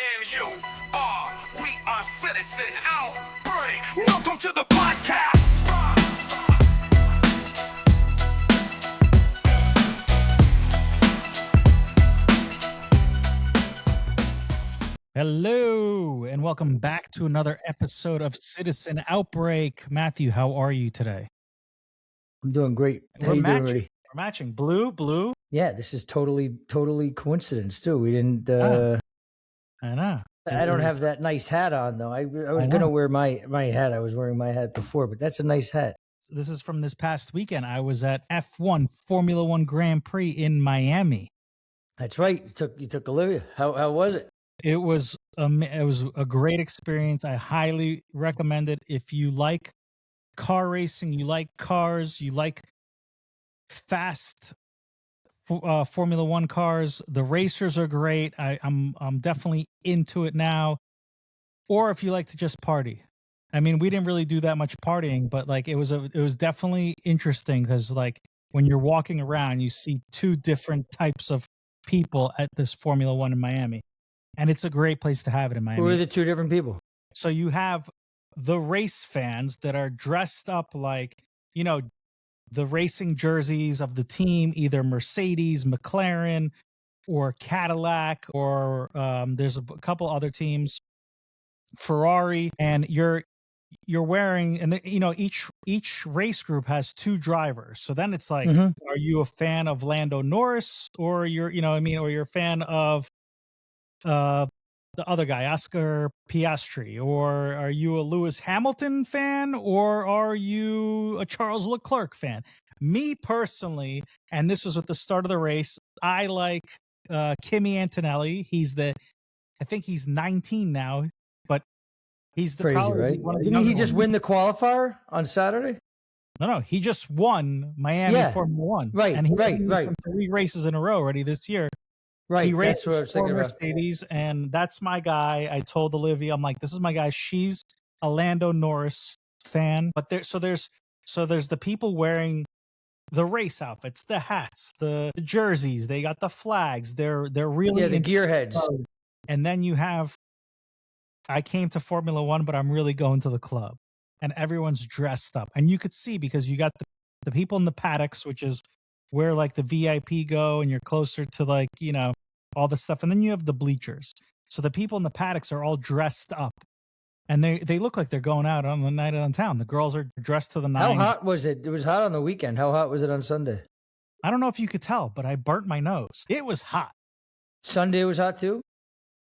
and you are. We are Citizen Outbreak. Welcome to the podcast. Hello, and welcome back to another episode of Citizen Outbreak. Matthew, how are you today? I'm doing great. How We're you doing, matching. Rudy? We're matching. Blue. Yeah, this is totally coincidence too. We didn't. I know. I don't have that nice hat on though. I was gonna wear my hat. I was wearing my hat before, but that's a nice hat. This is from this past weekend. I was at F1 Formula One Grand Prix in Miami. That's right. You took Olivia. How was it? It was a great experience. I highly recommend it if you like car racing, you like cars, you like fast Formula One cars. The racers are great. I'm definitely into it now. Or if you like to just party. I mean, we didn't really do that much partying, but like it was definitely interesting because like when you're walking around, you see two different types of people at this Formula One in Miami. And it's a great place to have it in Miami. Who are the two different people? So you have the race fans that are dressed up like, you know, the racing jerseys of the team, either Mercedes, McLaren, or Cadillac, or there's a couple other teams, Ferrari, and you're wearing, and you know, each race group has two drivers. So then it's like, are you a fan of Lando Norris, or you're a fan of the other guy, Oscar Piastri, or are you a Lewis Hamilton fan, or are you a Charles Leclerc fan? Me personally, and this was at the start of the race, I like Kimi Antonelli. I think he's 19 now, but he's the crazy, right? Didn't he just win the qualifier on Saturday? No, he just won Miami Formula One. Right, and he right. 3 races in a row already this year. Right, he raced for Mercedes, and that's my guy. I told Olivia, I'm like, this is my guy. She's a Lando Norris fan, but there's the people wearing the race outfits, the hats, the jerseys. They got the flags. They're really the gearheads. And then you have, I came to Formula One, but I'm really going to the club, and everyone's dressed up, and you could see because you got the people in the paddocks, which is where like the VIP go, and you're closer to like, you know, all the stuff. And then you have the bleachers. So the people in the paddocks are all dressed up, and they look like they're going out on the night on town. The girls are dressed to the nines. How hot was it? It was hot on the weekend. How hot was it on Sunday? I don't know if you could tell, but I burnt my nose. It was hot. Sunday was hot too?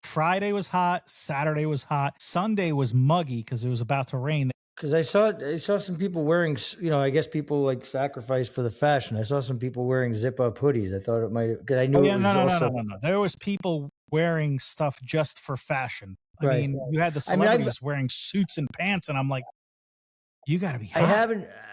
Friday was hot. Saturday was hot. Sunday was muggy because it was about to rain. Because I saw some people wearing, you know, I guess people like sacrifice for the fashion. I saw some people wearing zip up hoodies. I thought it might, because I knew it was no. There was people wearing stuff just for fashion. I mean, you had the celebrities wearing suits and pants, and I'm like, you got to be hot.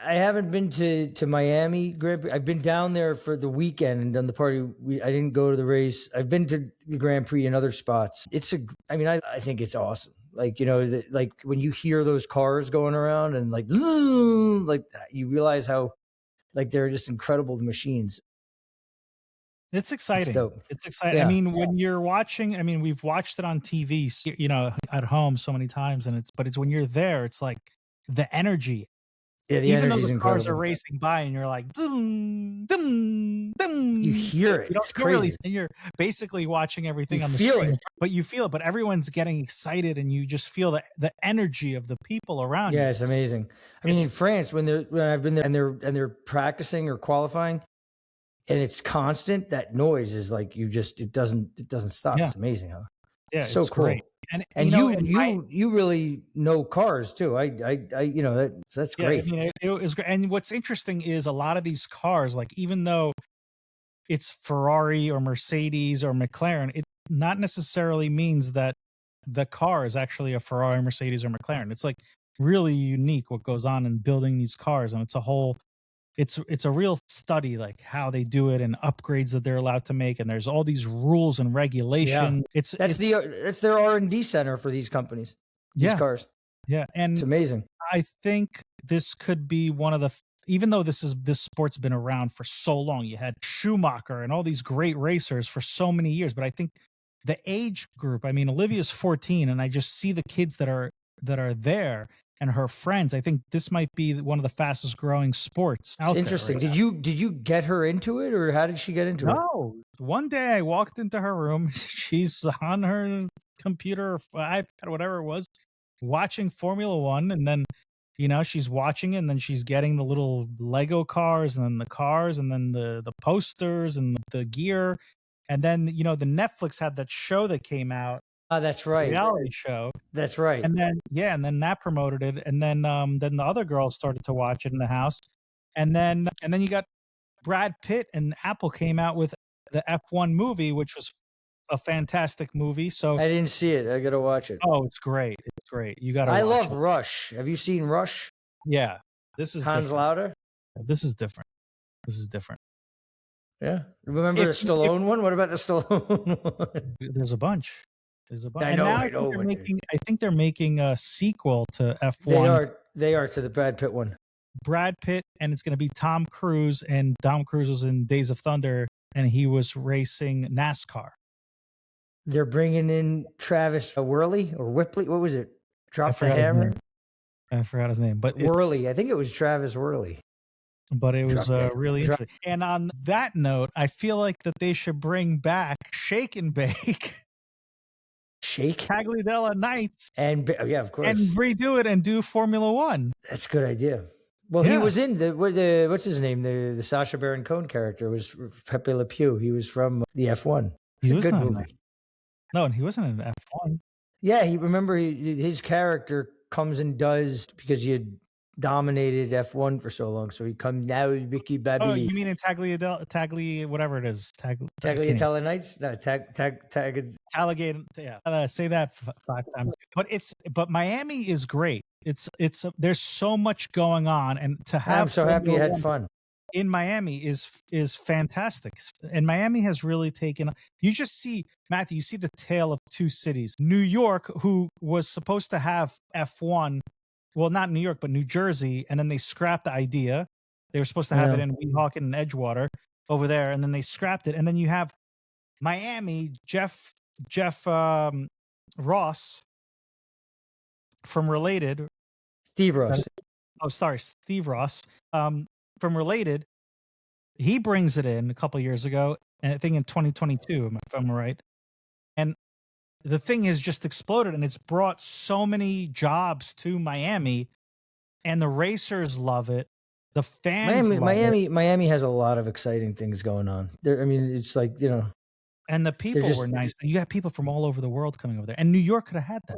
I haven't been to Miami Grand Prix. I've been down there for the weekend and done the party. I didn't go to the race. I've been to the Grand Prix in other spots. I think it's awesome. Like, you know, like when you hear those cars going around and like you realize how like they're just incredible machines. It's exciting. It's exciting. Yeah. I mean, when you're watching, I mean, we've watched it on TV, you know, at home so many times, but it's when you're there, it's like the energy. Yeah, the even energy though the is cars incredible. are racing by, and you're like, dum, dum, dum. You hear it. It's crazy. And you're basically watching everything on the feel screen, it. but you feel it. But everyone's getting excited, and you just feel the energy of the people around you. Yeah, it's amazing. I mean, in France, when I've been there and they're practicing or qualifying, and it's constant, that noise is like it doesn't stop. Yeah. It's amazing, huh? Yeah, so it's cool. great. And you really know cars too. You know that's great. I mean, it was great. And what's interesting is a lot of these cars, like even though it's Ferrari or Mercedes or McLaren, it not necessarily means that the car is actually a Ferrari, Mercedes, or McLaren. It's like really unique what goes on in building these cars, and it's a real study, like how they do it and upgrades that they're allowed to make, and there's all these rules and regulation. Yeah. That's their R&D center for these companies, these cars. Yeah, and it's amazing. I think this could be one of the, even though this sport's been around for so long, you had Schumacher and all these great racers for so many years, but I think the age group. I mean, Olivia's 14, and I just see the kids that are there and her friends. I think this might be one of the fastest growing sports It's out there. interesting. Right Did you get her into it, or how did she get into it? no, one day I walked into her room. She's on her computer or iPad, whatever it was, watching Formula One, and then she's watching it, and then she's getting the little Lego cars, and then the cars, and then the posters and the gear, and then the Netflix had that show that came out, Ah, that's right. reality show, That's right. and then that promoted it, and then the other girls started to watch it in the house, and then you got Brad Pitt, and Apple came out with the F1 movie, which was a fantastic movie. So I didn't see it. I gotta watch it. oh, it's great. It's great. You got to I watch love it. Rush. Have you seen Rush? Yeah. This is Hans different. Lauder. This is different. This is different. Yeah. Remember the Stallone one? What about the Stallone one? There's a bunch. There's a bunch. I And know, now I know, I think they're making a sequel to F1. They are to the Brad Pitt one. Brad Pitt, and it's going to be Tom Cruise, and Tom Cruise was in Days of Thunder, and he was racing NASCAR. They're bringing in Travis Worley or Whipley. What was it? Drop the forgot his hammer. name. I forgot his name, but Worley. I think it was Travis Worley. But it was really Drop- interesting. And on that note, I feel like that they should bring back Shake and Bake, Shake Tagliatella Nights, and yeah, of course, and redo it and do Formula One. that's a good idea. Well, he Yeah. was in the what's his name? The Sacha Baron Cohen character was Pepe Le Pew. He was from the F1. It's He a was good not in movie. No, and he wasn't in F1. Yeah, his character comes and does because he had dominated F1 for so long. So he comes now, Vicky Baby. Oh, you mean in Tagli, whatever it is. Tagliatella Nights? No, Tailgate, yeah. Say that 5 times. But Miami is great. There's so much going on, and to have I'm so happy you Formula had One fun. in Miami is fantastic. And Miami has really taken. You just see, Matthew, you see the tale of two cities. New York, who was supposed to have F1, well, not New York, but New Jersey, and then they scrapped the idea. They were supposed to have it in Weehawken and Edgewater over there, and then they scrapped it. And then you have Miami, Jeff Ross from Related. Steve Ross. Steve Ross. From Related, he brings it in a couple years ago, and I think in 2022, if I'm right. And the thing has just exploded, and it's brought so many jobs to Miami, and the racers love it. The fans love it. Miami has a lot of exciting things going on. There, I mean, it's like, And the people were nice. You got people from all over the world coming over there, and New York could have had that.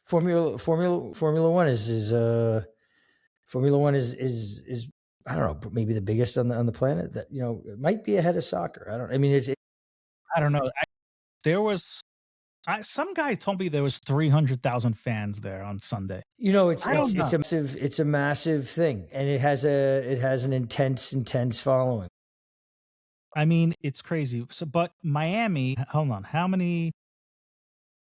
Formula One is I don't know, maybe the biggest on the planet. That it might be ahead of soccer. I don't know. There was some guy told me there was 300,000 fans there on Sunday. It's a massive thing, and it has an intense following. I mean, it's crazy. So, but Miami, hold on, how many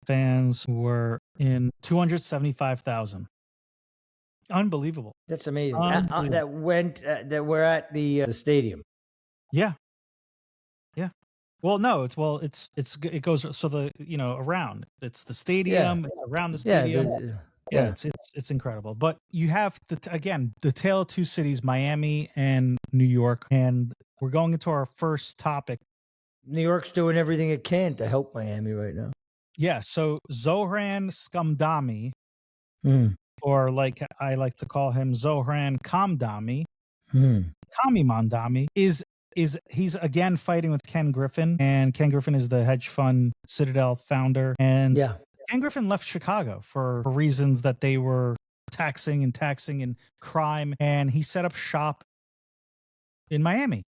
fans were in? 275,000. Unbelievable. That's amazing. That were at the stadium. Yeah. Well, no, it goes so around. It's the stadium, it's around the stadium. Yeah, it's incredible. But you have the tale of two cities, Miami and New York, and we're going into our first topic. New York's doing everything it can to help Miami right now. Yeah, so Zohran Mamdani, or like I like to call him, Zohran Mamdani, Kami Mamdani, he's again fighting with Ken Griffin, and Ken Griffin is the hedge fund Citadel founder, and Ken Griffin left Chicago for reasons that they were taxing and crime, and he set up shop in Miami.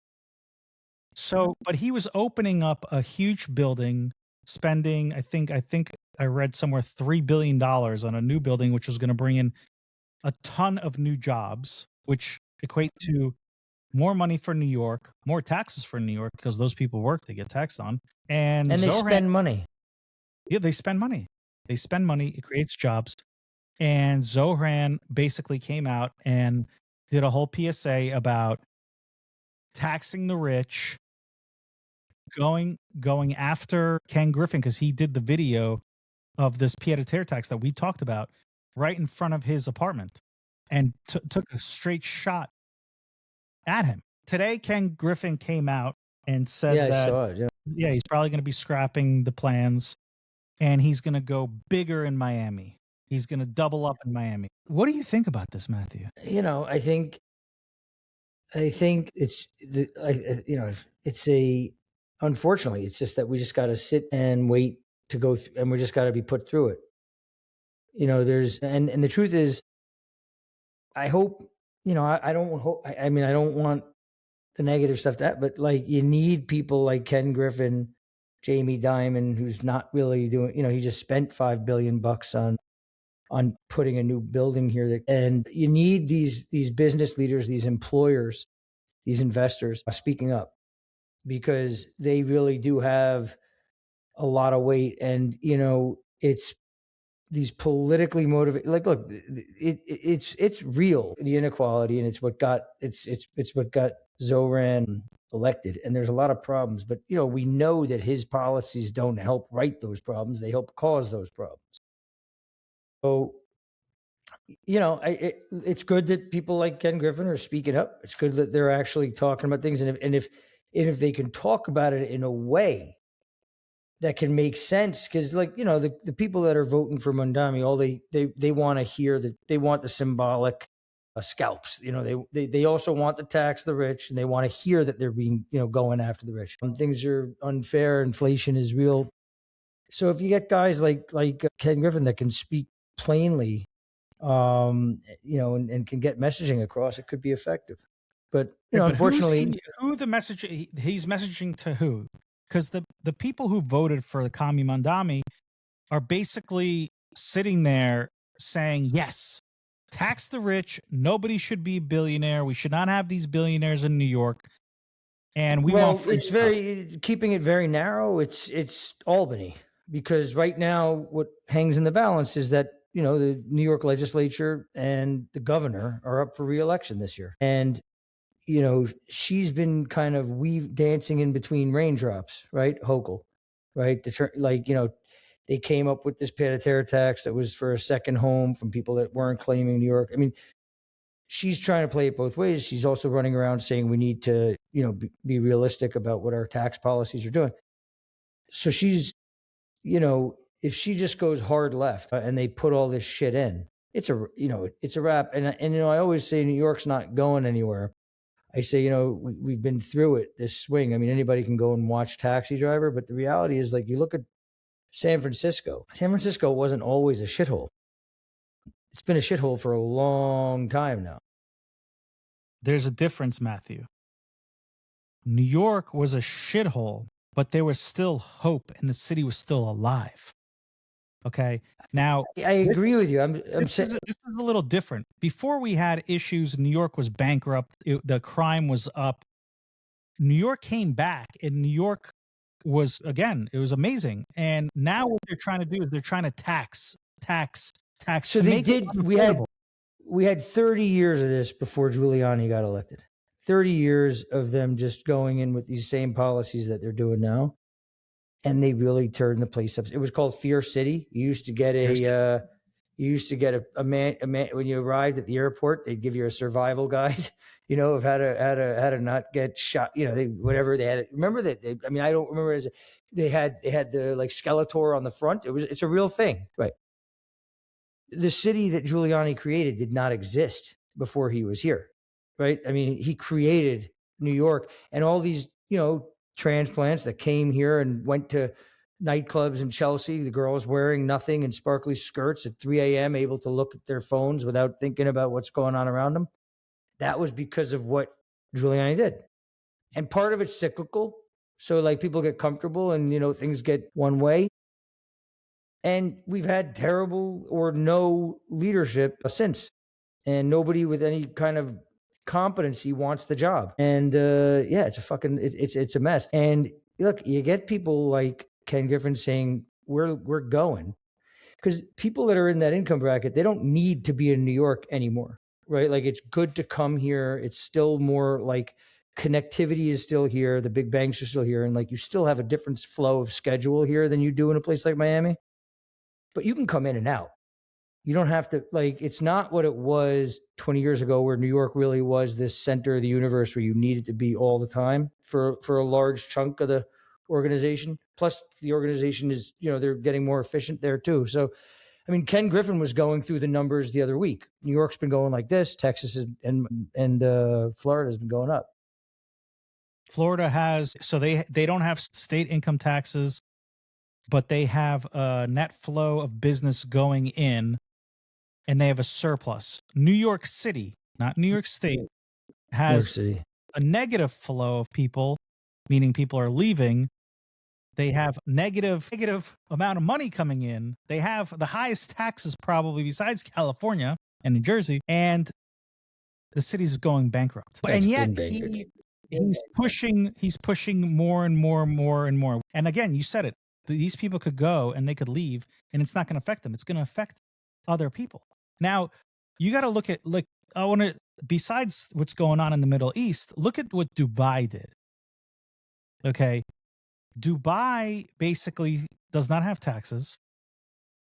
So, but he was opening up a huge building, spending, I think I read somewhere $3 billion on a new building, which was going to bring in a ton of new jobs, which equate to more money for New York, more taxes for New York, because those people work, they get taxed on. And they spend money. Yeah, they spend money. It creates jobs. And Zohran basically came out and did a whole PSA about taxing the rich going after Ken Griffin because he did the video of this pied-à-terre tax that we talked about right in front of his apartment and took a straight shot at him. Today, Ken Griffin came out and said Yeah, I that, saw it. Yeah. yeah, he's probably going to be scrapping the plans and he's going to go bigger in Miami. He's going to double up in Miami. What do you think about this, Matthew? You know, I think it's it's unfortunately, it's just that we just got to sit and wait to go through, and we just got to be put through it. You know, and the truth is, I hope, you know, I don't hope, I mean, I don't want the negative stuff but like, you need people like Ken Griffin, Jamie Dimon, who's not really doing, you know, he just spent $5 billion on putting a new building here. And you need these business leaders, these employers, these investors speaking up, because they really do have a lot of weight. And, you know, it's these politically motivated, like, look, it's real, the inequality, and it's what got Zohran elected. And there's a lot of problems, but, you know, we know that his policies don't help right those problems. They help cause those problems. So, you know, it's good that people like Ken Griffin are speaking up. It's good that they're actually talking about things. And if they can talk about it in a way that can make sense, because, like, you know, the people that are voting for Mamdani, all they want to hear, that they want the symbolic scalps. You know, they also want to tax the rich, and they want to hear that they're being, you know, going after the rich. Things are unfair. Inflation is real. So if you get guys like Ken Griffin that can speak plainly, you know, and can get messaging across, it could be effective. But, you know, But unfortunately, who the message he's messaging to who? Because the people who voted for the Kami Mamdani are basically sitting there saying, yes, tax the rich. Nobody should be a billionaire. We should not have these billionaires in New York. And we want free it's stuff. keeping it very narrow. It's Albany, because right now what hangs in the balance is that, you know, the New York legislature and the governor are up for re-election this year. And, you know, she's been kind of dancing in between raindrops, right? Hochul, right? Like, you know, they came up with this pied-à-terre tax that was for a second home from people that weren't claiming New York. I mean, she's trying to play it both ways. She's also running around saying we need to, you know, be realistic about what our tax policies are doing. So she's, you know, if she just goes hard left and they put all this shit in, it's a wrap. And you know, I always say New York's not going anywhere. I say, you know, we've been through it, this swing. I mean, anybody can go and watch Taxi Driver, but the reality is, like, you look at San Francisco. San Francisco wasn't always a shithole. It's been a shithole for a long time now. There's a difference, Matthew. New York was a shithole, but there was still hope and the city was still alive. Okay. Now, I agree with you. this is a little different. Before we had issues, New York was bankrupt. The crime was up. New York came back, and New York was, again, it was amazing. And now what they're trying to do is they're trying to tax. So they did. We had 30 years of this before Giuliani got elected. 30 years of them just going in with these same policies that they're doing now. And they really turned the place up. It was called Fear City. You used to get a man when you arrived at the airport. They'd give you a survival guide, you know, of how to not get shot. You know, they had. Remember that? I mean, I don't remember. They had the, like, Skeletor on the front. It's a real thing, right? The city that Giuliani created did not exist before he was here, right? I mean, he created New York, and all these, you know, transplants that came here and went to nightclubs in Chelsea, the girls wearing nothing and sparkly skirts at 3 a.m., able to look at their phones without thinking about what's going on around them. That was because of what Giuliani did. And part of it's cyclical. So, like, people get comfortable and, you know, things get one way. And we've had terrible or no leadership since. And nobody with any kind of competency wants the job. And yeah, it's a mess. And look, you get people like Ken Griffin saying we're going, because people that are in that income bracket, they don't need to be in New York anymore, right? Like, it's good to come here. It's still more like connectivity is still here. The big banks are still here. And like, you still have a different flow of schedule here than you do in a place like Miami, but you can come in and out. You don't have to, like, it's not what it was 20 years ago where New York really was this center of the universe where you needed to be all the time for a large chunk of the organization. Plus the organization is, they're getting more efficient there too. So, I mean, Ken Griffin was going through the numbers the other week. New York's been going like this. Texas and Florida has been going up. Florida has, so they don't have state income taxes, but they have a net flow of business going in, and they have a surplus. New York City, not New York State, has a negative flow of people, meaning people are leaving. They have negative amount of money coming in. They have the highest taxes probably besides California and New Jersey, and the city's going bankrupt. And yet he's pushing more and more. And again, you said it. These people could go and they could leave, and it's not going to affect them. It's going to affect other people. Now, you got to look at, like, besides what's going on in the Middle East, look at what Dubai did. Okay. Dubai basically does not have taxes.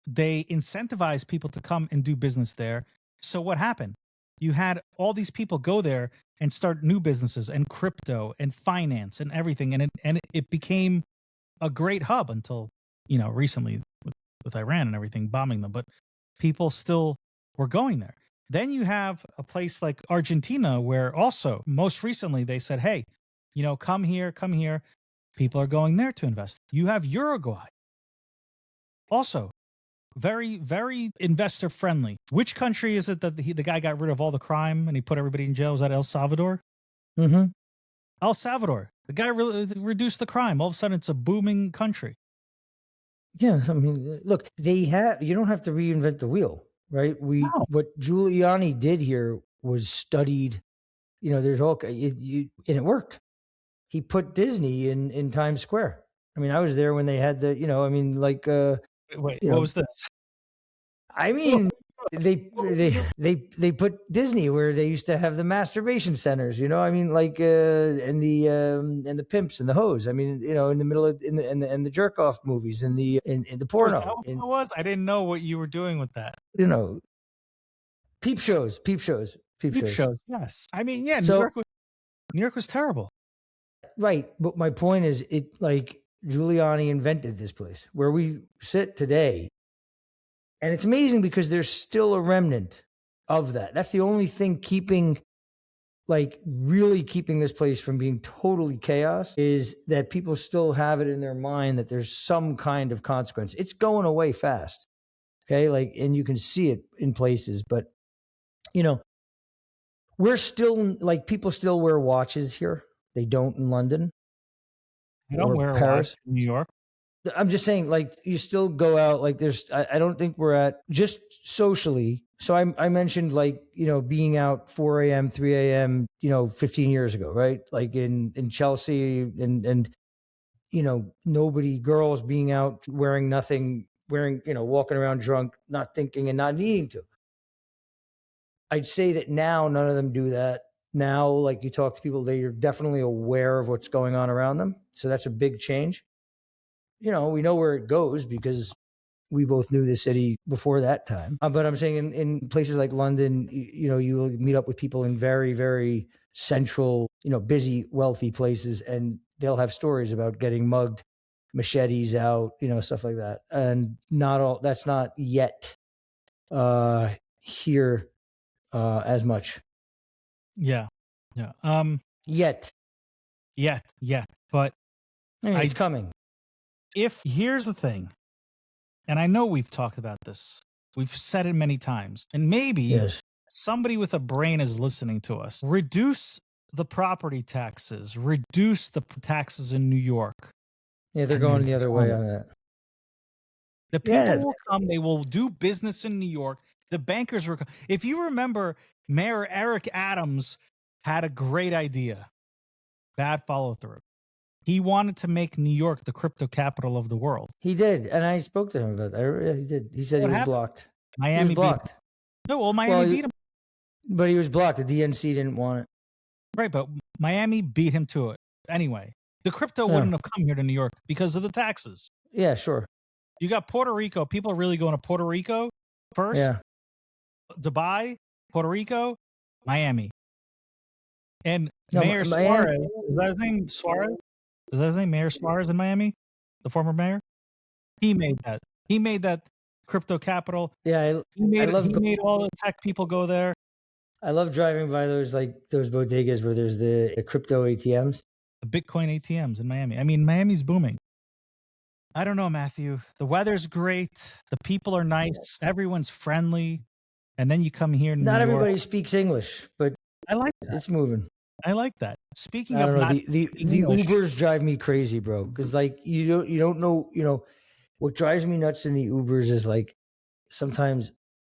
They incentivize people to come and do business there. So what happened? You had all these people go there and start new businesses and crypto and finance and everything. And it became a great hub until, recently with Iran and everything bombing them. But people still were going there. Then you have a place like Argentina where also most recently they said, hey, come here. People are going there to invest. You have Uruguay. Also, very, very investor friendly. Which country is it that the guy got rid of all the crime and he put everybody in jail? Was that El Salvador? Mm-hmm. El Salvador. The guy really reduced the crime. All of a sudden, it's a booming country. Yeah, I mean, look, you don't have to reinvent the wheel, right? What Giuliani did here was studied. There's all and it worked. He put Disney in Times Square. I mean, I was there when they had the, Wait, what was this? I mean, they put Disney where they used to have the masturbation centers, and the pimps and the hoes. I mean, in the middle of in the jerk off movies and the porno. I didn't know what you were doing with that. Peep shows. Yes, I mean, yeah. So, New York was terrible. Right, but my point is, Giuliani invented this place where we sit today. And it's amazing because there's still a remnant of that. That's the only thing really keeping this place from being totally chaos, is that people still have it in their mind that there's some kind of consequence. It's going away fast. Okay. And you can see it in places, but we're still, people still wear watches here. They don't in London. I don't wear Paris, in New York. I'm just saying, you still go out. I don't think we're at just socially. So I mentioned being out 4 a.m., 3 a.m., 15 years ago, right? Like in Chelsea and girls being out wearing nothing, walking around drunk, not thinking and not needing to. I'd say that now none of them do that. Now, you talk to people, they are definitely aware of what's going on around them. So that's a big change. We know where it goes because we both knew the city before that time. But I'm saying in places like London, you meet up with people in very, very central, busy, wealthy places, and they'll have stories about getting mugged, machetes out, stuff like that. And that's not yet here as much. Yeah. Yet. But it's coming. Here's the thing, and I know we've talked about this. We've said it many times, and maybe somebody with a brain is listening to us. Reduce the property taxes. Reduce the taxes in New York. Yeah, they're going the other way on that. The people will come. They will do business in New York. The bankers were. If you remember, Mayor Eric Adams had a great idea. Bad follow through. He wanted to make New York the crypto capital of the world. He did, and I spoke to him about that. He did. He said he was blocked. Miami blocked. No, well, Miami beat him. But he was blocked. The DNC didn't want it. Right, but Miami beat him to it. Anyway, the crypto Yeah. wouldn't have come here to New York because of the taxes. Yeah, sure. You got Puerto Rico. People are really going to Puerto Rico first. Yeah. Dubai, Puerto Rico, Miami. And No, Mayor Miami- Suarez, is that his name? Suarez? Is that his name? Mayor Suarez in Miami? The former mayor? He made that. He made that crypto capital. Yeah, He made all the tech people go there. I love driving by those bodegas where there's the crypto ATMs. The Bitcoin ATMs in Miami. I mean, Miami's booming. I don't know, Matthew. The weather's great. The people are nice. Everyone's friendly. And then you come here. Not everybody speaks English, but I like that. it's moving. I like that. Speaking I of don't know, not the English, Ubers drive me crazy, bro. Because like you don't know, what drives me nuts in the Ubers is like sometimes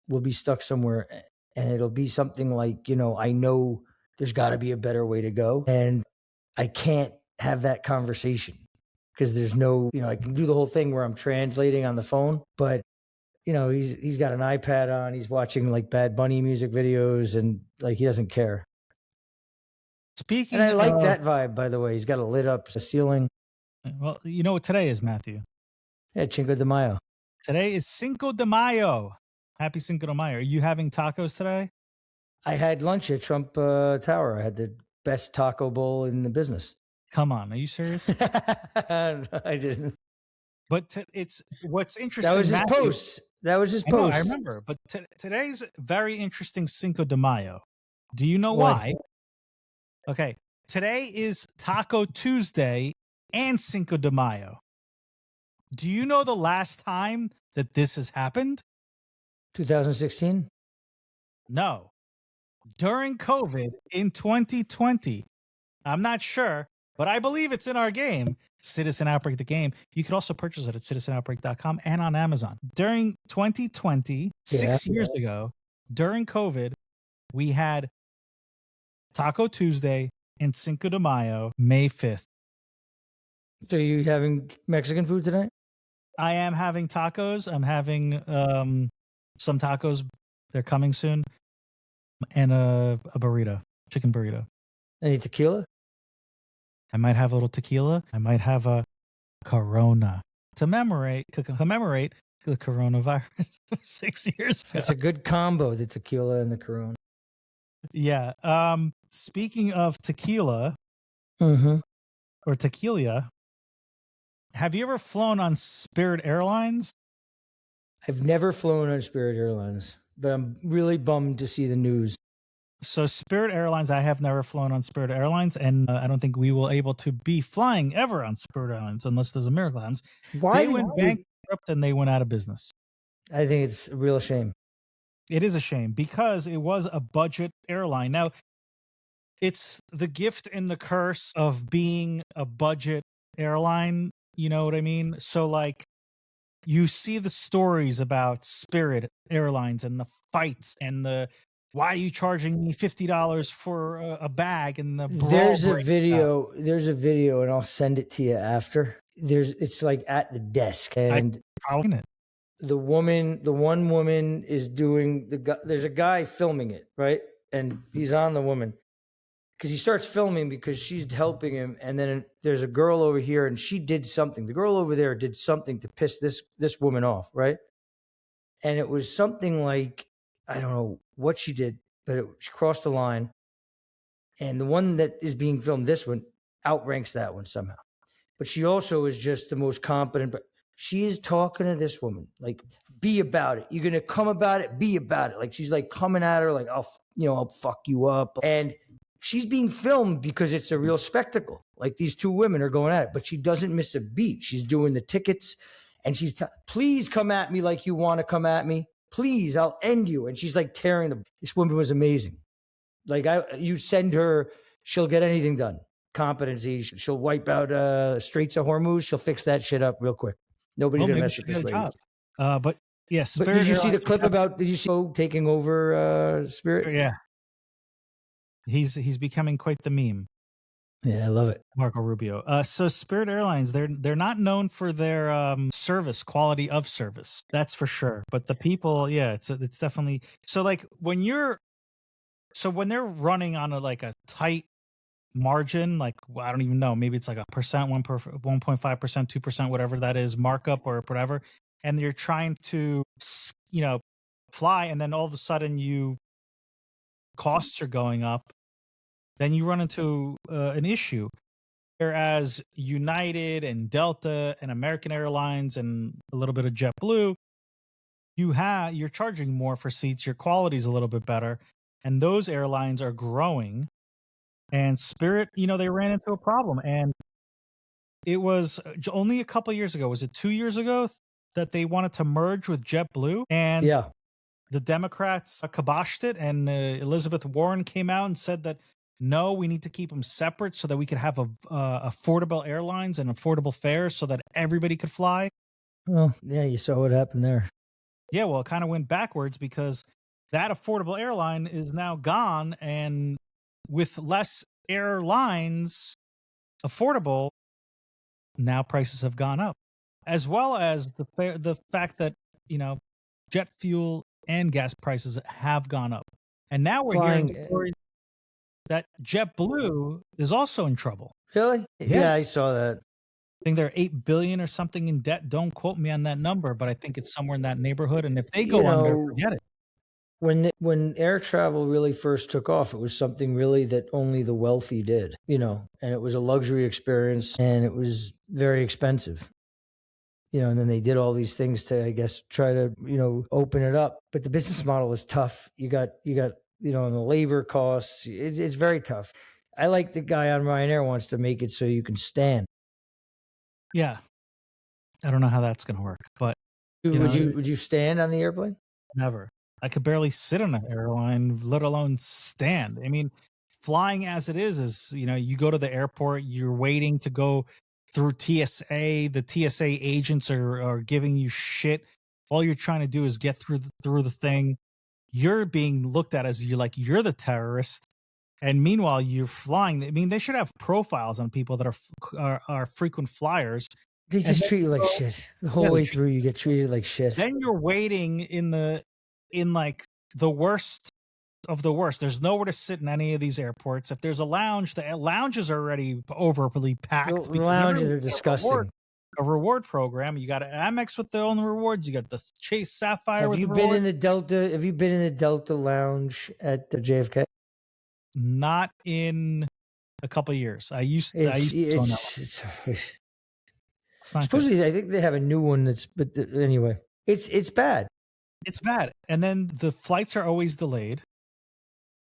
we'll be stuck somewhere and it'll be something like, I know there's got to be a better way to go, and I can't have that conversation because there's no, I can do the whole thing where I'm translating on the phone, but he's got an iPad on, he's watching like Bad Bunny music videos, and like he doesn't care. speaking And I like that vibe, by the way. He's got a lit up ceiling. Well, you know what today is, Matthew? Yeah, Cinco de Mayo. Today is Cinco de Mayo. Happy Cinco de Mayo. Are you having tacos today? I had lunch at Trump Tower. I had the best taco bowl in the business. Come on. Are you serious? I didn't. But it's what's interesting. That was his Matthew, post. That was his I know, post. I remember. But today's very interesting Cinco de Mayo. Do you know Why? why? Okay. Today is Taco Tuesday and Cinco de Mayo. Do you know the last time that this has happened? 2016? No. During COVID in 2020. I'm not sure, but I believe it's in our game, Citizen Outbreak the game. You could also purchase it at citizenoutbreak.com and on Amazon. During 2020, 6 years ago, during COVID, we had Taco Tuesday and Cinco de Mayo, May 5th. So you having Mexican food tonight? I am having tacos. I'm having some tacos. They're coming soon. And a burrito, chicken burrito. Any tequila? I might have a little tequila. I might have a Corona to commemorate the coronavirus 6 years ago. That's a good combo, the tequila and the Corona. Yeah. Speaking of tequila or tequila, have you ever flown on Spirit Airlines? I've never flown on Spirit Airlines, but I'm really bummed to see the news. So Spirit Airlines, I have never flown on Spirit Airlines, and I don't think we will able to be flying ever on Spirit Airlines unless there's a miracle happens. Why They went bankrupt and they went out of business. I think it's a real shame. It is a shame because it was a budget airline. Now, it's the gift and the curse of being a budget airline. You know what I mean? So, like, you see the stories about Spirit Airlines and the fights and the why are you charging me $50 for a bag and the There's a video, and I'll send it to you after. It's like at the desk, and the one woman is doing there's a guy filming it, right? And he's on the woman because he starts filming because she's helping him, and then there's a girl over here and she did something. The girl over there did something to piss this woman off, right? And it was something like, I don't know what she did, but she crossed the line. And the one that is being filmed, this one, outranks that one somehow. But she also is just the most competent. But she is talking to this woman, like, be about it. You're going to come about it, be about it. Like, she's like coming at her like, I'll fuck you up. And she's being filmed because it's a real spectacle. Like, these two women are going at it, but she doesn't miss a beat. She's doing the tickets and she's, please come at me like you want to come at me. Please, I'll end you. And she's like tearing them. This woman was amazing. Like, you send her, she'll get anything done. Competency. She'll wipe out Straits of Hormuz. She'll fix that shit up real quick. Nobody's going to mess with this lady. But yes. But did you see the clip about, did you see taking over Spirit? Yeah. He's becoming quite the meme. Yeah, I love it. Marco Rubio. So Spirit Airlines, they're not known for their service, quality of service. That's for sure. But the people, yeah, it's definitely so. Like when they're running on a tight margin, like I don't even know, maybe it's like 1.5%, 2%, whatever that is, markup or whatever, and you're trying to fly, and then all of a sudden costs are going up, then you run into an issue. Whereas United and Delta and American Airlines and a little bit of JetBlue, you're charging more for seats, your quality's a little bit better, and those airlines are growing. And Spirit, they ran into a problem, and it was only a couple years ago. Was it 2 years ago that they wanted to merge with JetBlue? And Yeah. the Democrats kiboshed it, and Elizabeth Warren came out and said that no, we need to keep them separate so that we could have affordable airlines and affordable fares so that everybody could fly. Well, yeah, you saw what happened there. Yeah, well, it kind of went backwards because that affordable airline is now gone, and with less airlines affordable, now prices have gone up, as well as the fact that jet fuel and gas prices have gone up, and now we're hearing stories that JetBlue is also in trouble. Really? Yeah, I saw that. I think they're $8 billion or something in debt. Don't quote me on that number, but I think it's somewhere in that neighborhood. And if they go under, forget it. When air travel really first took off, it was something really that only the wealthy did, and it was a luxury experience, and it was very expensive. And then they did all these things to, I guess, try to, open it up. But the business model is tough. You got, and the labor costs, it's very tough. I like the guy on Ryanair wants to make it so you can stand. Yeah. I don't know how that's going to work, but would you stand on the airplane? Never. I could barely sit on an airline, let alone stand. I mean, flying as it is, you go to the airport, you're waiting to go through TSA. The TSA agents are giving you shit. All you're trying to do is get through the thing. You're being looked at as you're the terrorist. And meanwhile, you're flying. I mean, they should have profiles on people that are frequent flyers. They just treat you like shit. The whole way through, you get treated like shit. Then you're waiting in the worst of the worst. There's nowhere to sit in any of these airports. If there's a lounge, the lounges are already overly packed. The lounges are disgusting. A reward program. You got Amex with their own rewards. You got the Chase Sapphire. Have you been in the Delta? Have you been in the Delta lounge at JFK? Not in a couple of years. I used to. Supposedly, good. I think they have a new one anyway. It's bad. It's bad. And then the flights are always delayed.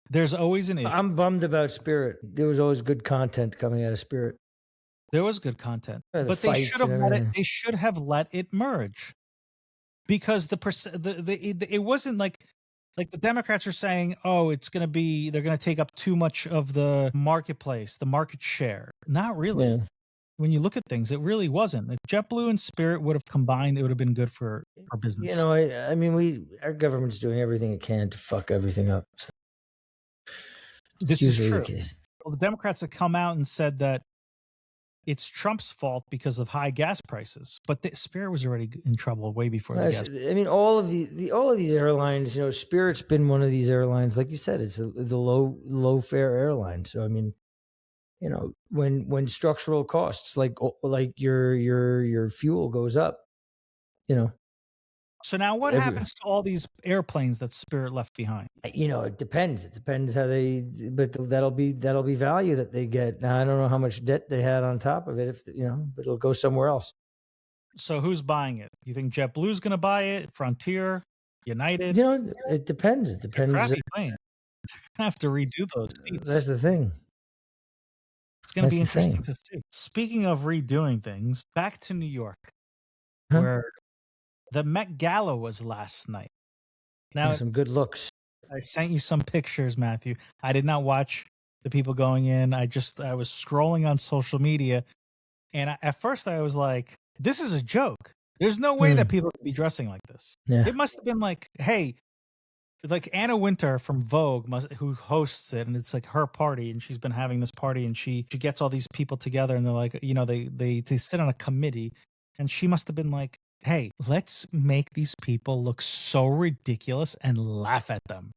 There's always an issue. I'm bummed about Spirit. There was always good content coming out of Spirit. There was good content, but they should have let it merge, because it wasn't like the Democrats are saying, oh, they're going to take up too much of the marketplace, the market share. Not really. Yeah. When you look at things, it really wasn't. If JetBlue and Spirit would have combined, it would have been good for our business. I mean, our government's doing everything it can to fuck everything up. This is true. Well, the Democrats have come out and said that it's Trump's fault because of high gas prices, but Spirit was already in trouble way before the gas. I mean, all of these airlines, Spirit's been one of these airlines. Like you said, it's the low fare airline. So I mean, when structural costs like your fuel goes up, So now what happens to all these airplanes that Spirit left behind? It depends. It depends how but that'll be value that they get. Now, I don't know how much debt they had on top of it, but it'll go somewhere else. So who's buying it? You think JetBlue's going to buy it? Frontier? United? It depends. It depends. Crappy plane. They're going to have to redo those seats. That's the thing. It's going to be interesting to see. Speaking of redoing things, back to New York, where the Met Gala was last night. Now, some good looks. I sent you some pictures, Matthew. I did not watch the people going in. I was scrolling on social media, and at first I was like, "This is a joke. There's no way that people could be dressing like this." Yeah. It must have been like, "Hey." Like Anna Wintour from Vogue, who hosts it, and it's like her party, and she's been having this party, and she gets all these people together, and they're like, they sit on a committee, and she must have been like, hey, let's make these people look so ridiculous and laugh at them,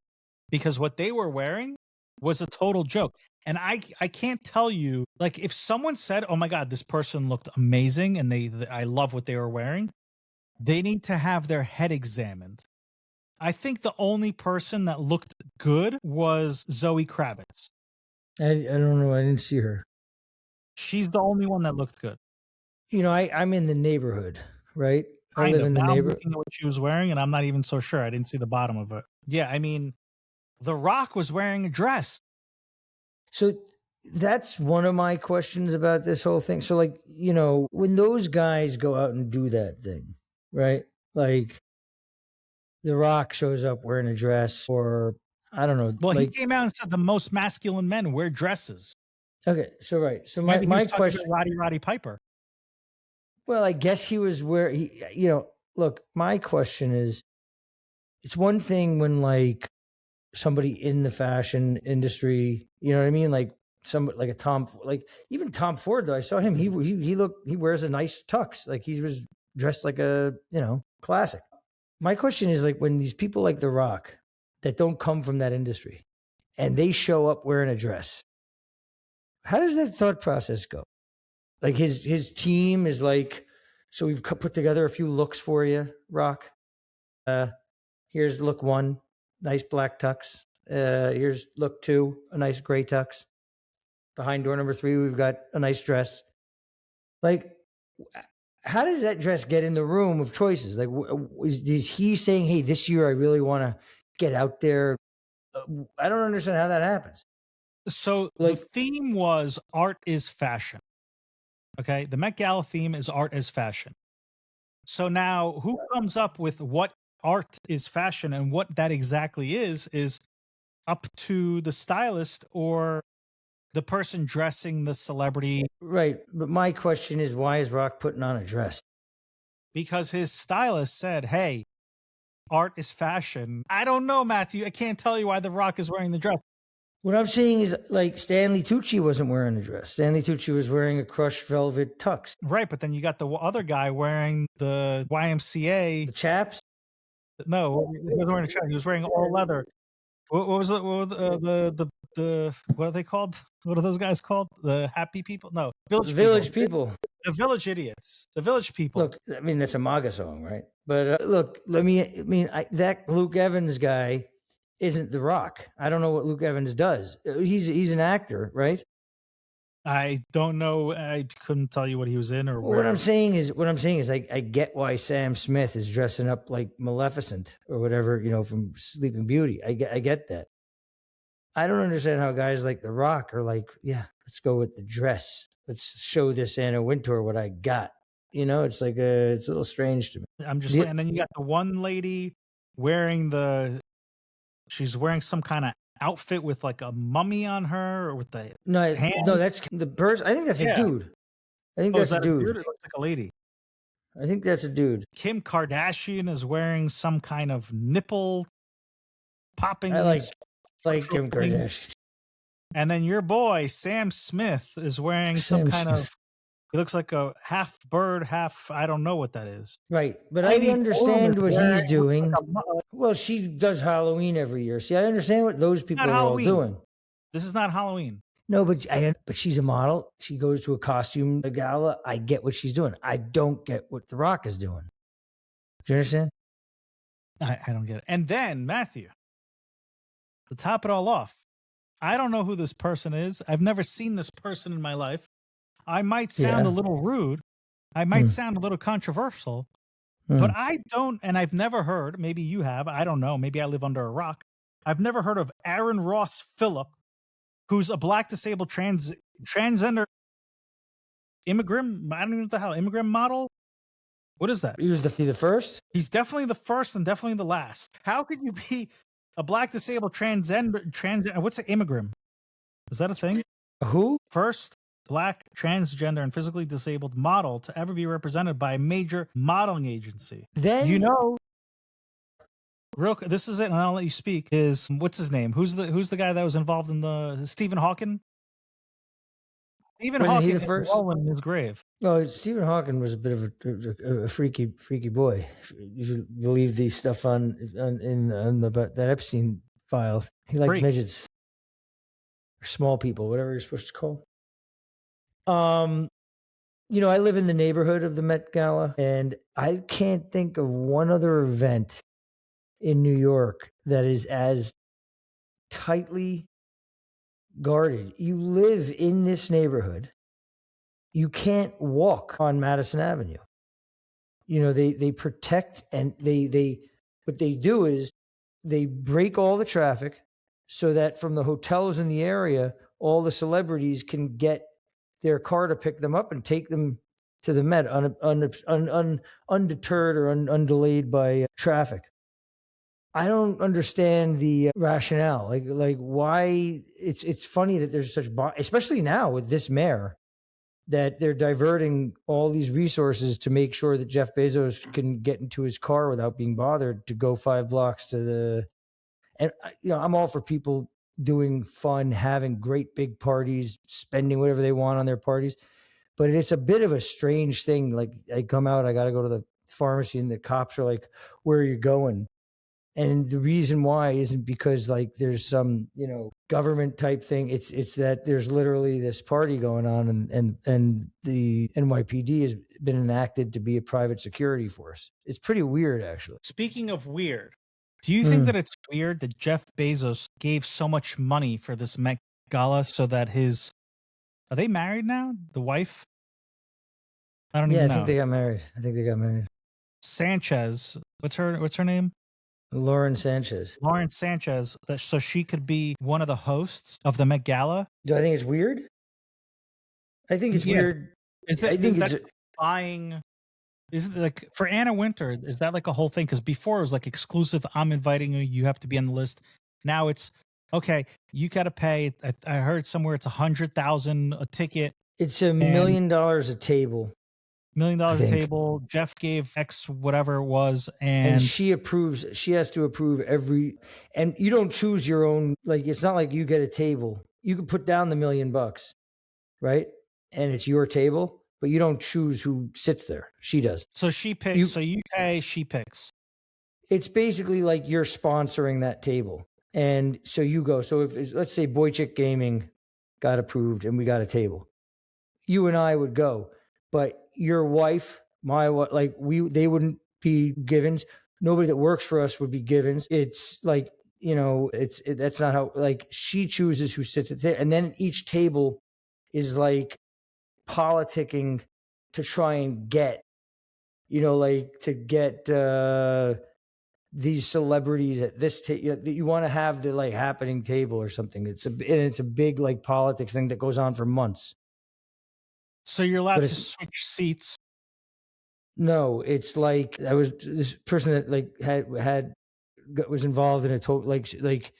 because what they were wearing was a total joke. And I can't tell you, like, if someone said, "Oh my god, this person looked amazing," and I love what they were wearing, they need to have their head examined. I think the only person that looked good was Zoe Kravitz. I don't know. I didn't see her. She's the only one that looked good. You know, I'm in the neighborhood, right? I Kind live of. in the Now I'm neighborhood. looking at what she was wearing, and I'm not even so sure. I didn't see the bottom of it. Yeah, I mean, The Rock was wearing a dress. So that's one of my questions about this whole thing. So, like, you know, when those guys go out and do that thing, right? Like, The Rock shows up wearing a dress, or I don't know. Well, like, he came out and said the most masculine men wear dresses. okay, so right. So Maybe he my was talking question. about Roddy Piper. Well, I guess he was where he. You know, look. My question is, it's one thing when like somebody in the fashion industry, you know what I mean, like like a Tom, like even Tom Ford. Though I saw him, he wears a nice tux, like he was dressed like a classic. My question is like when these people like The Rock that don't come from that industry and they show up wearing a dress, how does that thought process go? Like his team is like, so we've put together a few looks for you, Rock. Here's look 1, nice black tux. Here's look 2, a nice gray tux. Behind door number 3, we've got a nice dress. Like, how does that dress get in the room of choices? Like, is he saying, "Hey, this year I really want to get out there"? I don't understand how that happens. So Like, the theme was art is fashion. Okay, the Met Gala theme is art is fashion. So now, who comes up with what art is fashion and what that exactly is up to the stylist or the person dressing the celebrity, right. But my question is, why is Rock putting on a dress? because his stylist said, "Hey, art is fashion." I don't know, Matthew. I can't tell you why The Rock is wearing the dress. What I'm saying is, like, Stanley Tucci wasn't wearing a dress. Stanley Tucci was wearing a crushed velvet tux. Right, but then you got the other guy wearing the YMCA. The chaps. No, he wasn't wearing a shirt. He was wearing all leather. What was it? What was the what are they called? What are those guys called? The happy people? No, Village people. The village idiots. The village people. Look, I mean, that's a MAGA song, right? But look, that Luke Evans guy isn't The Rock. I don't know what Luke Evans does. He's an actor, right? I don't know. I couldn't tell you what he was in or Well, where. what I'm saying is, I get why Sam Smith is dressing up like Maleficent or whatever, from Sleeping Beauty. I get that. I don't understand how guys like The Rock are like, yeah, let's go with the dress. Let's show this Anna Wintour what I got. It's like it's a little strange to me. I'm just saying. And then you got the one lady wearing she's wearing some kind of outfit with like a mummy on her or with the hands. No, that's the person. I think that's a dude. I think that's a dude. It looks like a lady. I think that's a dude. Kim Kardashian is wearing some kind of nipple popping. I like Kim Kardashian. And then your boy Sam Smith is wearing some kind of. He looks like a half bird, half. I don't know what that is. Right, but I understand what he's doing. Well, she does Halloween every year. See, I understand what those people are all doing. This is not Halloween. No, but she's a model. She goes to a gala. I get what she's doing. I don't get what The Rock is doing. Do you understand? I don't get it. And then Matthew, to top it all off, I don't know who this person is. I've never seen this person in my life. I might sound a little rude. I might sound a little controversial, but I don't, and I've never heard, maybe you have, I don't know, maybe I live under a rock. I've never heard of Aaron Ross Phillip, who's a black disabled transgender immigrant. I don't even know what the hell, immigrant model? What is that? He was the first? He's definitely the first and definitely the last. How could you be a black disabled transgender? What's an immigrant? Is that a thing? Who? First black, transgender, and physically disabled model to ever be represented by a major modeling agency. Then this is it, and I'll let you speak. Is what's his name? Who's the guy that was involved in the Stephen Hawking? Stephen Hawking is rolling in his grave. Oh, Stephen Hawking was a bit of a freaky boy. If you believe these stuff on that Epstein files, he liked midgets. small people, whatever you're supposed to call. You know, I live in the neighborhood of the Met Gala, and I can't think of one other event in New York that is as tightly guarded. You live in this neighborhood. You can't walk on Madison Avenue. You know, they protect, and they what they do is they break all the traffic so that from the hotels in the area, all the celebrities can get their car to pick them up and take them to the Met undeterred or undelayed by traffic. I don't understand the rationale. Like why it's funny that there's such, especially now with this mayor, that they're diverting all these resources to make sure that Jeff Bezos can get into his car without being bothered to go 5 blocks to the. And you know, I'm all for people doing fun, having great big parties, spending whatever they want on their parties. But it's a bit of a strange thing. Like I come out, I got to go to the pharmacy, and the cops are like, "Where are you going?" And the reason why isn't because like there's some, you know, government type thing. It's that there's literally this party going on, and the NYPD has been enacted to be a private security force. It's pretty weird, actually. Speaking of weird, do you think that it's weird that Jeff Bezos gave so much money for this Met Gala so that his, are they married now? The wife? I don't even know. I think they got married. Sanchez, what's her name? Lauren Sanchez. So she could be one of the hosts of the Met Gala. Do I think it's weird? I think it's weird. Buying? Is it like for Anna Wintour? Is that like a whole thing? Because before it was like exclusive. I'm inviting you. You have to be on the list. Now it's okay. You got to pay. I heard somewhere it's $100,000 a ticket. It's $1 million a table. $1 million a table. Jeff gave X whatever it was, and she approves. She has to approve every. And you don't choose your own. Like it's not like you get a table. You can put down the $1 million, right? And it's your table, but you don't choose who sits there. She does. So she picks. So you pay. She picks. It's basically like you're sponsoring that table, and so you go. So if let's say Boy Chick Gaming got approved and we got a table, you and I would go, but your wife, my wife, like they wouldn't be givens. Nobody that works for us would be givens. It's like, you know, that's not how, like she chooses who sits at the, and then each table is like politicking to try and get, you know, like to get these celebrities at this table. You want to have the like happening table or something. It's a big like politics thing that goes on for months. So you're allowed to switch seats? No, it's like I was this person that like was involved in a total like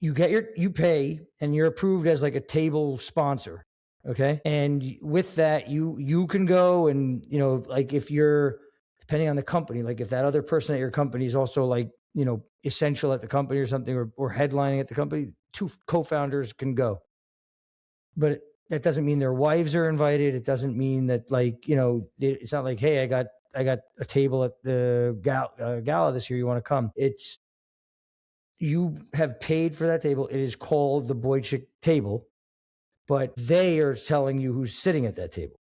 you pay and you're approved as like a table sponsor, okay? And with that, you can go and you know like if you're depending on the company, like if that other person at your company is also like you know essential at the company or something or headlining at the company, 2 co-founders can go, but. That doesn't mean their wives are invited. It doesn't mean that like, you know, it's not like, hey, I got a table at the gala this year. You want to come? It's, you have paid for that table. It is called the Boy Chick table, but they are telling you who's sitting at that table.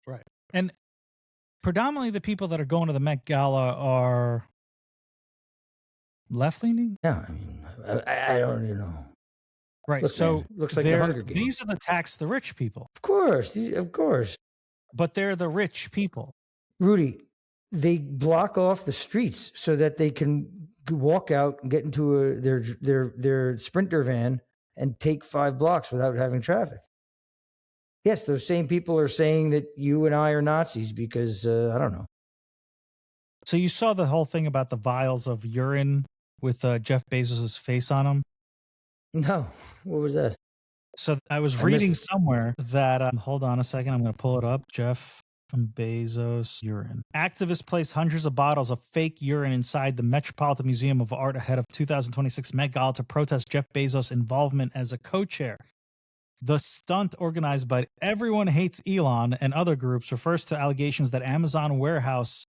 Right. And predominantly the people that are going to the Met Gala are left-leaning? Yeah. I mean, I don't even know. Right. Look, so man, looks like the Hunger Games. These are the tax the rich people. Of course. Of course. But they're the rich people. Rudy, they block off the streets so that they can walk out and get into their Sprinter van and take 5 blocks without having traffic. Yes, those same people are saying that you and I are Nazis because, I don't know. So you saw the whole thing about the vials of urine with Jeff Bezos' face on them? No. What was that? So I was reading somewhere that, hold on a second, I'm going to pull it up. Jeff from Bezos urine. Activists placed hundreds of bottles of fake urine inside the Metropolitan Museum of Art ahead of 2026 Met Gala to protest Jeff Bezos' involvement as a co-chair. The stunt, organized by Everyone Hates Elon and other groups, refers to allegations that Amazon warehouse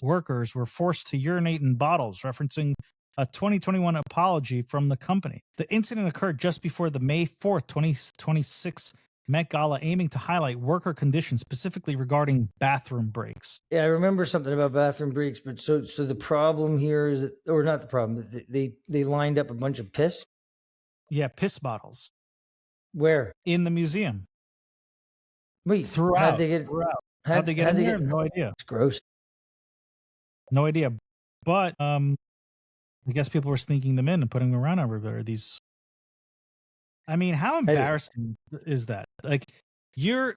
workers were forced to urinate in bottles, referencing a 2021 apology from the company. The incident occurred just before the May 4th, 2026 Met Gala, aiming to highlight worker conditions, specifically regarding bathroom breaks. Yeah, I remember something about bathroom breaks, but so the problem here is, or not the problem, they lined up a bunch of piss. Yeah, piss bottles. Where? In the museum. Wait, Throughout. how'd they get? How'd they get in there? No idea. It's gross. No idea. But I guess people were sneaking them in and putting them around everywhere. These. I mean, how embarrassing is that? Like, you're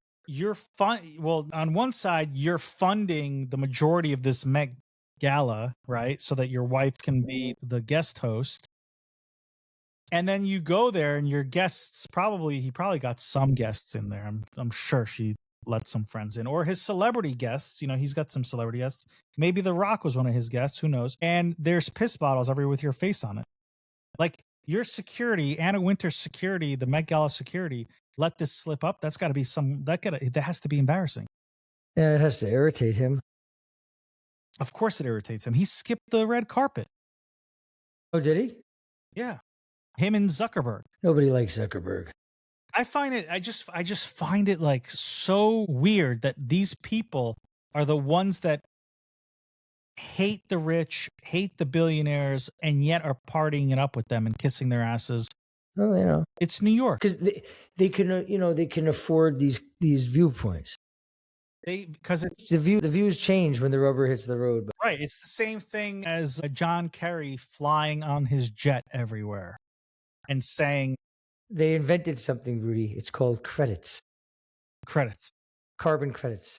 well, on one side, you're funding the majority of this Met Gala, right? So that your wife can be the guest host. And then you go there and your guests he probably got some guests in there. I'm sure she let some friends in, or his celebrity guests. You know, he's got some celebrity guests. Maybe The Rock was one of his guests. Who knows? And there's piss bottles everywhere with your face on it. Like, your security, Anna Wintour's security, the Met Gala security, let this slip up. That's got to be that has to be embarrassing. Yeah, it has to irritate him. Of course it irritates him. He skipped the red carpet. Oh, did he? Yeah. Him and Zuckerberg. Nobody likes Zuckerberg. I just find it like so weird that these people are the ones that hate the rich, hate the billionaires, and yet are partying it up with them and kissing their asses. Oh, you know, it's New York because they can, you know, they can afford these viewpoints. Because the views change when the rubber hits the road. But. Right, it's the same thing as John Kerry flying on his jet everywhere and saying they invented something, Rudy. It's called credits. Carbon credits.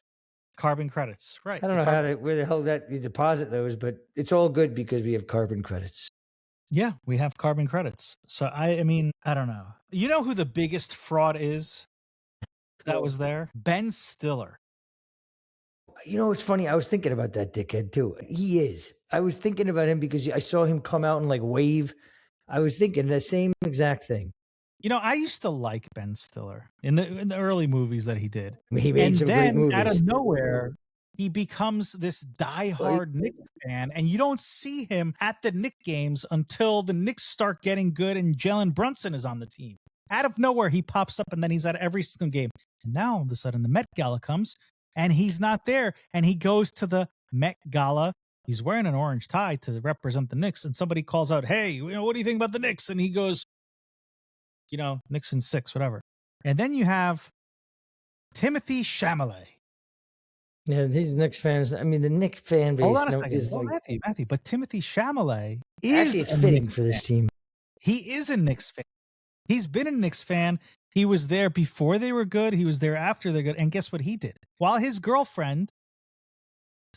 Carbon credits, right. I don't know where the hell that you deposit those, but it's all good because we have carbon credits. Yeah, we have carbon credits. So I mean, I don't know. You know who the biggest fraud is that was there? Ben Stiller. You know, it's funny. I was thinking about that dickhead too. He is. I was thinking about him because I saw him come out and like wave. I was thinking the same exact thing. You know, I used to like Ben Stiller in the early movies that he did. I mean, he made some great movies. Out of nowhere, he becomes this diehard Knicks fan, and you don't see him at the Knicks games until the Knicks start getting good and Jalen Brunson is on the team. Out of nowhere, he pops up, and then he's at every single game. And now, all of a sudden, the Met Gala comes, and he's not there, and he goes to the Met Gala. He's wearing an orange tie to represent the Knicks, and somebody calls out, "Hey, you know, what do you think about the Knicks?" And he goes, you know, Knicks in 6, whatever. And then you have Timothy Chalamet. Yeah, these Knicks fans. I mean, the Knicks fan base. Hold on a second. Matthew, but Timothy Chalamet is actually, it's fitting for this team. He is a Knicks fan. He's been a Knicks fan. He was there before they were good. He was there after they're good. And guess what he did? While his girlfriend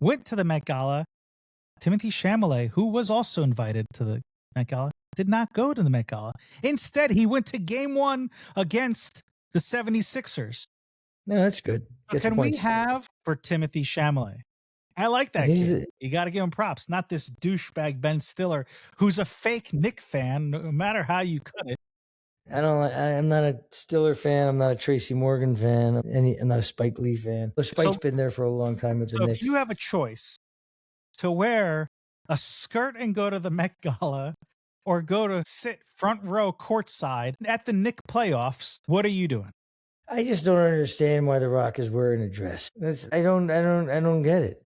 went to the Met Gala, Timothy Chalamet, who was also invited to the Met Gala, did not go to the Met Gala. Instead, he went to game 1 against the 76ers. No, that's good. So can we have for Timothy Chalamet? I like that kid. You got to give him props. Not this douchebag Ben Stiller, who's a fake Knicks fan, no matter how you cut it. I'm not a Stiller fan. I'm not a Tracy Morgan fan. I'm not a Spike Lee fan. Spike's been there for a long time with the Knicks. So if you have a choice to wear a skirt and go to the Met Gala, or go to sit front row courtside at the Knicks playoffs, what are you doing? I just don't understand why The Rock is wearing a dress. I don't get it.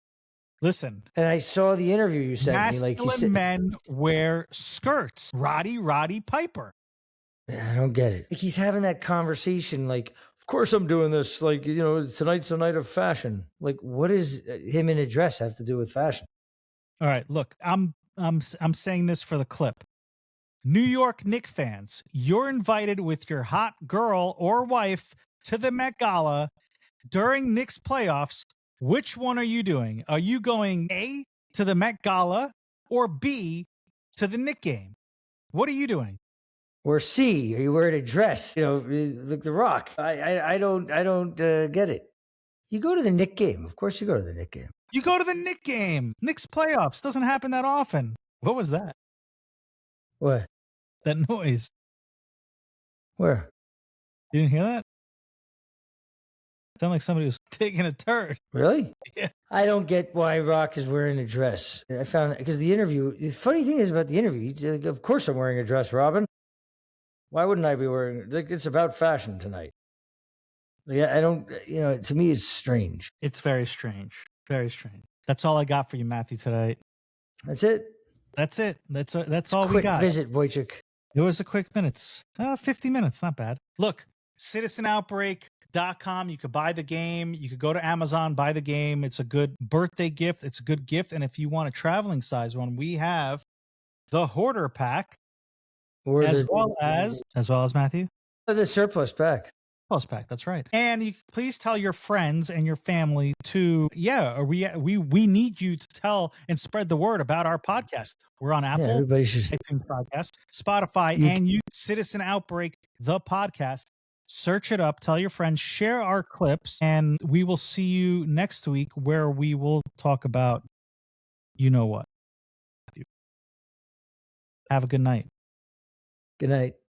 Listen. And I saw the interview you sent me. Like men wear skirts. Roddy Piper. I don't get it. Like he's having that conversation. Like, of course I'm doing this. Like, you know, tonight's a night of fashion. Like, what does him in a dress have to do with fashion? All right, look, I'm saying this for the clip. New York Knicks fans, you're invited with your hot girl or wife to the Met Gala during Knicks playoffs. Which one are you doing? Are you going A, to the Met Gala, or B, to the Knicks game? What are you doing? Or C, are you wearing a dress? You know, like The Rock. I don't get it. You go to the Knicks game. Of course you go to the Knicks game. You go to the Knicks game. Knicks playoffs. Doesn't happen that often. What was that? What? That noise. Where? You didn't hear that? Sound like somebody was taking a turd. Really? Yeah. I don't get why Rock is wearing a dress. I found because the interview. The funny thing is about the interview. Like, of course, I'm wearing a dress, Robin. Why wouldn't I be wearing? Like, it's about fashion tonight. Yeah, I don't. To me, it's strange. It's very strange. Very strange. That's all I got for you, Matthew, today. That's it. That's it. That's all we Quick got. visit, Wojcik. It was a quick minutes. 50 minutes, not bad. Look, citizenoutbreak.com. You could buy the game. You could go to Amazon, buy the game. It's a good birthday gift. It's a good gift. And if you want a traveling size one, we have the Hoarder Pack, Or as well as Matthew. The surplus pack. Surplus pack, that's right. And you please tell your friends and your family to, we need you to tell and spread the word about our podcast. We're on Apple, Everybody should. iTunes Podcast, Spotify, and you, Citizen Outbreak, the podcast. Search it up, tell your friends, share our clips, and we will see you next week where we will talk about you know what. Have a good night. Good night.